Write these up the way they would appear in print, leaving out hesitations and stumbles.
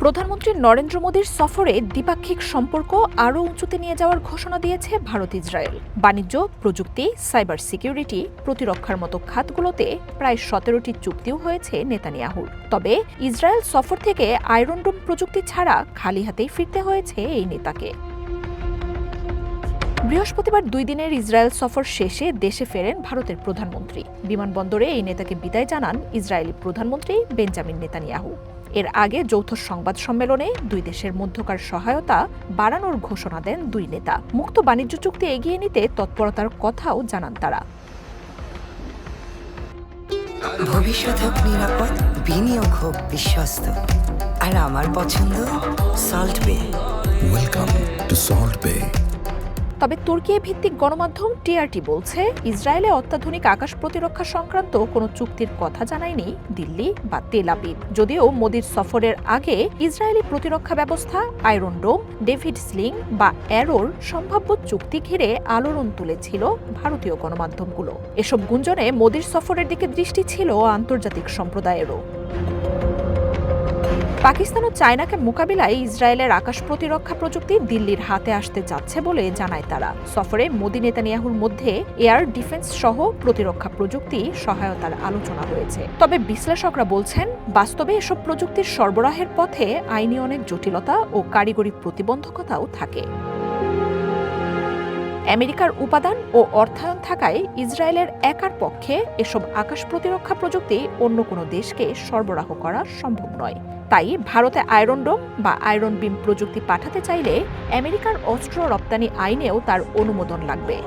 প্রধানমন্ত্রী নরেন্দ্র মোদীর সফরে দ্বিপাক্ষিক সম্পর্ক আরও উঁচুতে নিয়ে যাওয়ার ঘোষণা দিয়েছে ভারত ইসরায়েল। বাণিজ্য, প্রযুক্তি, সাইবার সিকিউরিটি, প্রতিরক্ষার মতো খাতগুলোতে প্রায় 17টি চুক্তিও হয়েছে নেতানিয়াহুর। তবে ইসরায়েল সফর থেকে আয়রন ডোম প্রযুক্তি ছাড়া খালি হাতেই ফিরতে হয়েছে এই নেতাকে। বৃহস্পতিবার 2 দিনের ইসরায়েল সফর শেষে দেশে ফেরেন ভারতের প্রধানমন্ত্রী। বিমানবন্দরে এই নেতাকে বিদায় জানান ইসরায়েলি প্রধানমন্ত্রী বেঞ্জামিন নেতানিয়াহু। এর আগে যৌথ সংবাদ সম্মেলনে দুই দেশের মধ্যকার সহায়তা বাড়ানোর ঘোষণা দেন দুই নেতা। মুক্ত বাণিজ্য চুক্তি এগিয়ে নিতে তৎপরতার কথাও জানান তারা। ভবিষ্যৎ হোক নিরাপদ, বিনিয়োগ হোক বিশ্বস্ত, আর আমার পছন্দ সল্ট বে। ওয়েলকাম টু সল্ট বে। তবে তুর্কি ভিত্তিক গণমাধ্যম টিআরটি বলছে, ইসরায়েলে অত্যাধুনিক আকাশ প্রতিরক্ষা সংক্রান্ত কোনো চুক্তির কথা জানায়নি দিল্লি বা তেল আবিব। যদিও মোদির সফরের আগে ইসরায়েলি প্রতিরক্ষা ব্যবস্থা, আয়রন ডোম, ডেভিড স্লিং বা অ্যারোর সম্ভাব্য চুক্তি ঘিরে আলোড়ন তুলেছিল ভারতীয় গণমাধ্যমগুলো। এসব গুঞ্জনে মোদির সফরের দিকে দৃষ্টি ছিল আন্তর্জাতিক সম্প্রদায়েরও। পাকিস্তান ও চায়নাকে মোকাবিলায় ইসরায়েলের আকাশ প্রতিরক্ষা প্রযুক্তি দিল্লির হাতে আসতে যাচ্ছে বলে জানায় তারা। সফরে মোদি নেতানিয়াহুর মধ্যে এয়ার ডিফেন্স সহ প্রতিরক্ষা প্রযুক্তি সহায়তার আলোচনা হয়েছে। তবে বিশ্লেষকরা বলছেন, বাস্তবে এসব প্রযুক্তির সরবরাহের পথে আইনি অনেক জটিলতা ও কারিগরি প্রতিবন্ধকতাও থাকে। আমেরিকার উপাদান ও অর্থায়ন থাকায় ইসরায়েলের একার পক্ষে এসব আকাশ প্রতিরক্ষা প্রযুক্তি অন্য কোনো দেশকে সরবরাহ করা সম্ভব নয়। তাই ভারতে আয়রন ডোম বা আয়রন বিম প্রযুক্তি পাঠাতে চাইলে আমেরিকার অস্ত্র রপ্তানি আইনেও তার অনুমোদন লাগবে।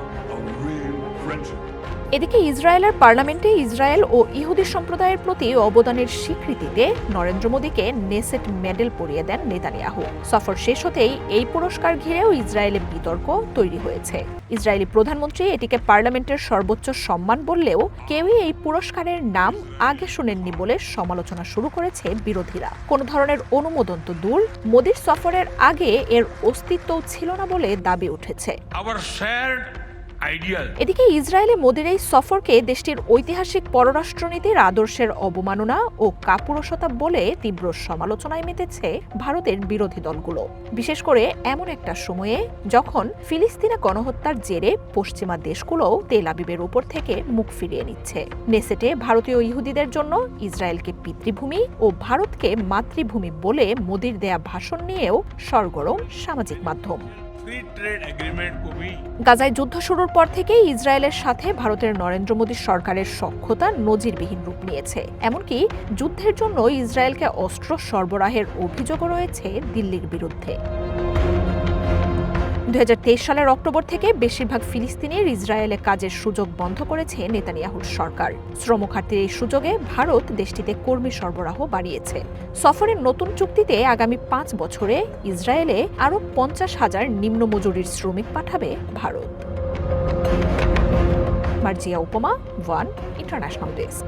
এদিকে ইসরায়েলের পার্লামেন্টে ইসরায়েল ও ইহুদি সম্প্রদায়ের প্রতি অবদানের স্বীকৃতিতে নরেন্দ্র মোদীকে নেসেট মেডেল পরিয়ে দেন নেতানিয়াহু। সফর শেষ হতেই এই পুরস্কার ঘিরেও ইসরায়েলে বিতর্ক তৈরি হয়েছে। ইসরায়েলি প্রধানমন্ত্রী এটিকে পার্লামেন্টের সর্বোচ্চ সম্মান বললেও কেউই এই পুরস্কারের নাম আগে শুনেননি বলে সমালোচনা শুরু করেছে বিরোধীরা। কোনো ধরনের অনুমোদন তো দূর, মোদীর সফরের আগে এর অস্তিত্বও ছিল না বলে দাবি উঠেছে। এদিকে ইসরায়েলে মোদির এই সফরকে দেশটির ঐতিহাসিক পররাষ্ট্রনীতির আদর্শের অবমাননা ও কাপুরুষতা বলে তীব্র সমালোচনায় মেতেছে ভারতের বিরোধী দলগুলো। বিশেষ করে এমন একটা সময়ে যখন ফিলিস্তিনে গণহত্যার জেরে পশ্চিমা দেশগুলোও তেল আবিবের উপর থেকে মুখ ফিরিয়ে নিচ্ছে। নেসেটে ভারতীয় ইহুদিদের জন্য ইসরায়েলকে পিতৃভূমি ও ভারতকে মাতৃভূমি বলে মোদির দেয়া ভাষণ নিয়েও সরগরম সামাজিক মাধ্যম। গাজায় যুদ্ধ শুরুর পর থেকেই ইসরায়েলের সাথে ভারতের নরেন্দ্র মোদী সরকারের সখ্যতা নজিরবিহীন রূপ নিয়েছে। এমনকি যুদ্ধের জন্য ইসরায়েলকে অস্ত্র সরবরাহের অভিযোগও রয়েছে দিল্লির বিরুদ্ধে। 2023 সালের অক্টোবর থেকে বেশিরভাগ ফিলিস্তিনির ইসরায়েলে কাজের সুযোগ বন্ধ করেছে নেতানিয়াহুর সরকার। শ্রমঘাটতির এই সুযোগে ভারত দেশটিতে কর্মী সরবরাহ বাড়িয়েছে। সফরের নতুন চুক্তিতে আগামী 5 বছরে ইসরায়েলে আরও 50,000 নিম্ন মজুরির শ্রমিক পাঠাবে ভারত। মার্জিয়া উপমা, ওয়ান ইন্টারন্যাশনাল ডেস্ক।